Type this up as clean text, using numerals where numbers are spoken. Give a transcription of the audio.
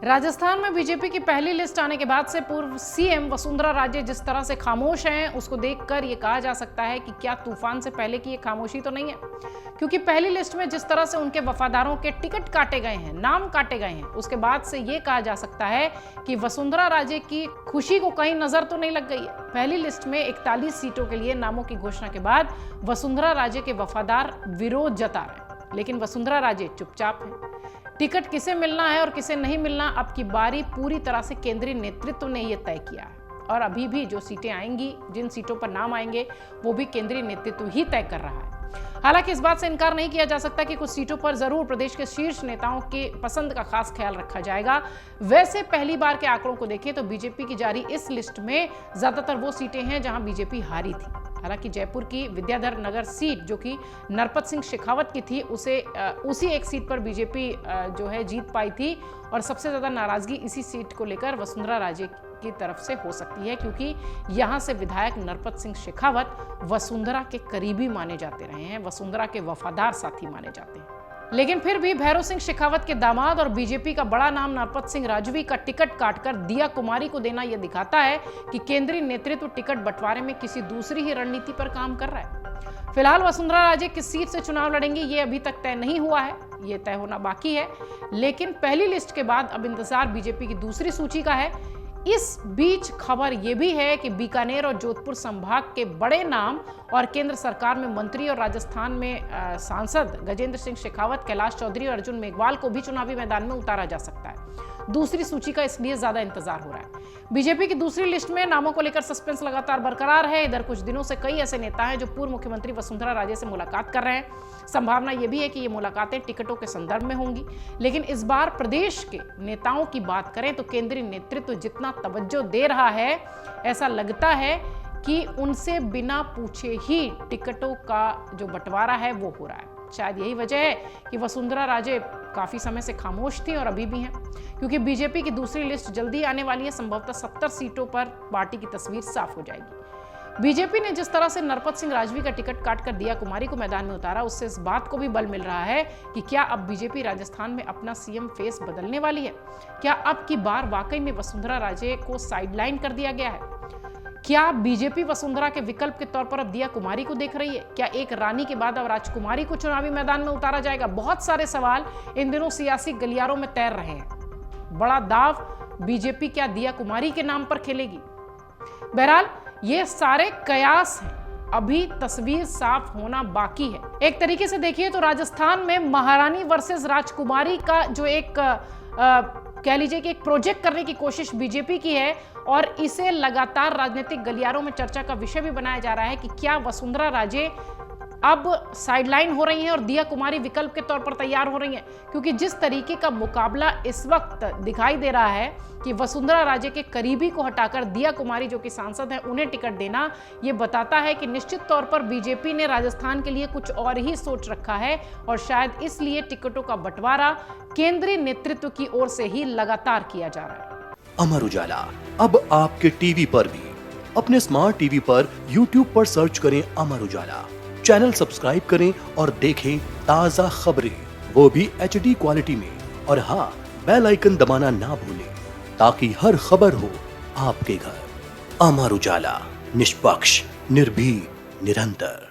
राजस्थान में बीजेपी की पहली लिस्ट आने के बाद से पूर्व सीएम वसुंधरा राजे जिस तरह से खामोश हैं, उसको देखकर ये कहा जा सकता है कि क्या तूफान से पहले की ये खामोशी तो नहीं है। क्योंकि पहली लिस्ट में जिस तरह से उनके वफादारों के टिकट काटे गए हैं, नाम काटे गए हैं, उसके बाद से ये कहा जा सकता है कि वसुंधरा राजे की खुशी को कहीं नजर तो नहीं लग गई है। पहली लिस्ट में 41 सीटों के लिए नामों की घोषणा के बाद वसुंधरा राजे के वफादार विरोध जता रहे हैं, लेकिन वसुंधरा राजे चुपचाप हैं। टिकट किसे मिलना है और किसे नहीं मिलना, अब की बारी पूरी तरह से केंद्रीय नेतृत्व ने यह तय किया है। और अभी भी जो सीटें आएंगी, जिन सीटों पर नाम आएंगे, वो भी केंद्रीय नेतृत्व ही तय कर रहा है। हालांकि इस बात से इनकार नहीं किया जा सकता कि कुछ सीटों पर जरूर प्रदेश के शीर्ष नेताओं के पसंद का खास ख्याल रखा जाएगा। वैसे पहली बार के आंकड़ों को देखें तो बीजेपी की जारी इस लिस्ट में ज्यादातर वो सीटें हैं जहां बीजेपी हारी थी। हालांकि जयपुर की विद्याधर नगर सीट जो कि नरपत सिंह शेखावत की थी, उसी एक सीट पर बीजेपी जो है जीत पाई थी। और सबसे ज्यादा नाराजगी इसी सीट को लेकर वसुंधरा राजे की तरफ से हो सकती है, क्योंकि यहां से विधायक नरपत सिंह शेखावत वसुंधरा के करीबी माने जाते रहे हैं, वसुंधरा के वफादार साथी माने जाते हैं। लेकिन फिर भी भैरव सिंह शेखावत के दामाद और बीजेपी का बड़ा नाम नरपत सिंह राजवी का टिकट काटकर दिया कुमारी को देना यह दिखाता है कि केंद्रीय नेतृत्व टिकट बंटवारे में किसी दूसरी ही रणनीति पर काम कर रहा है। फिलहाल वसुंधरा राजे किस सीट से चुनाव लड़ेंगी ये अभी तक तय नहीं हुआ है, ये तय होना बाकी है। लेकिन पहली लिस्ट के बाद अब इंतजार बीजेपी की दूसरी सूची का है। इस बीच खबर यह भी है कि बीकानेर और जोधपुर संभाग के बड़े नाम और केंद्र सरकार में मंत्री और राजस्थान में सांसद गजेंद्र सिंह शेखावत, कैलाश चौधरी और अर्जुन मेघवाल को भी चुनावी मैदान में उतारा जा सकता है। दूसरी सूची का इसलिए ज्यादा इंतजार हो रहा है। बीजेपी की दूसरी लिस्ट में नामों को लेकर सस्पेंस लगातार बरकरार है। इधर कुछ दिनों से कई ऐसे नेता हैं जो पूर्व मुख्यमंत्री वसुंधरा राजे से मुलाकात कर रहे हैं। संभावना यह भी है कि ये मुलाकातें टिकटों के संदर्भ में होंगी। लेकिन इस बार प्रदेश के नेताओं की बात करें तो केंद्रीय नेतृत्व जितना तवज्जो दे रहा है, ऐसा लगता है कि उनसे बिना पूछे ही टिकटों का जो बंटवारा है वो हो रहा है। शायद यही वजह है कि वसुंधरा राजे काफी समय से खामोश थी और अभी भी हैं, क्योंकि बीजेपी की दूसरी लिस्ट जल्दी आने वाली है। संभवतः 70 सीटों पर पार्टी की तस्वीर साफ हो जाएगी। बीजेपी ने जिस तरह से नरपत सिंह राजवी का टिकट काटकर दिया कुमारी को मैदान में उतारा, उससे इस बात को भी बल मिल रहा है कि क्या अब बीजेपी राजस्थान में अपना सीएम फेस बदलने वाली है। क्या अब की बार वाकई में वसुंधरा राजे को साइडलाइन कर दिया गया है? क्या बीजेपी वसुंधरा के विकल्प के तौर पर अब दिया कुमारी को देख रही है? क्या एक रानी के बाद अब राजकुमारी को चुनावी मैदान में उतारा जाएगा? बहुत सारे सवाल इन दिनों सियासी गलियारों में तैर रहे हैं। बड़ा दाव बीजेपी क्या दिया कुमारी के नाम पर खेलेगी? बहरहाल ये सारे कयास हैं, अभी तस्वीर साफ होना बाकी है। एक तरीके से देखिए तो राजस्थान में महारानी वर्सेस राजकुमारी का जो एक कह लीजिए कि एक प्रोजेक्ट करने की कोशिश बीजेपी की है, और इसे लगातार राजनीतिक गलियारों में चर्चा का विषय भी बनाया जा रहा है कि क्या वसुंधरा राजे अब साइडलाइन हो रही हैं और दिया कुमारी विकल्प के तौर पर तैयार हो रही हैं। क्योंकि जिस तरीके का मुकाबला इस वक्त दिखाई दे रहा है कि वसुंधरा राजे के करीबी को हटाकर दिया कुमारी जो कि सांसद हैं उन्हें टिकट देना, ये बताता है कि निश्चित तौर पर बीजेपी ने राजस्थान के लिए कुछ और ही सोच रखा है, और शायद इसलिए टिकटों का बंटवारा केंद्रीय नेतृत्व की ओर से ही लगातार किया जा रहा है। अमर उजाला अब आपके टीवी पर भी। अपने स्मार्ट टीवी पर यूट्यूब पर सर्च करें अमर उजाला, चैनल सब्सक्राइब करें और देखें ताजा खबरें, वो भी HD क्वालिटी में। और हाँ, बेल आइकन दबाना ना भूलें ताकि हर खबर हो आपके घर। अमर उजाला, निष्पक्ष, निर्भीक, निरंतर।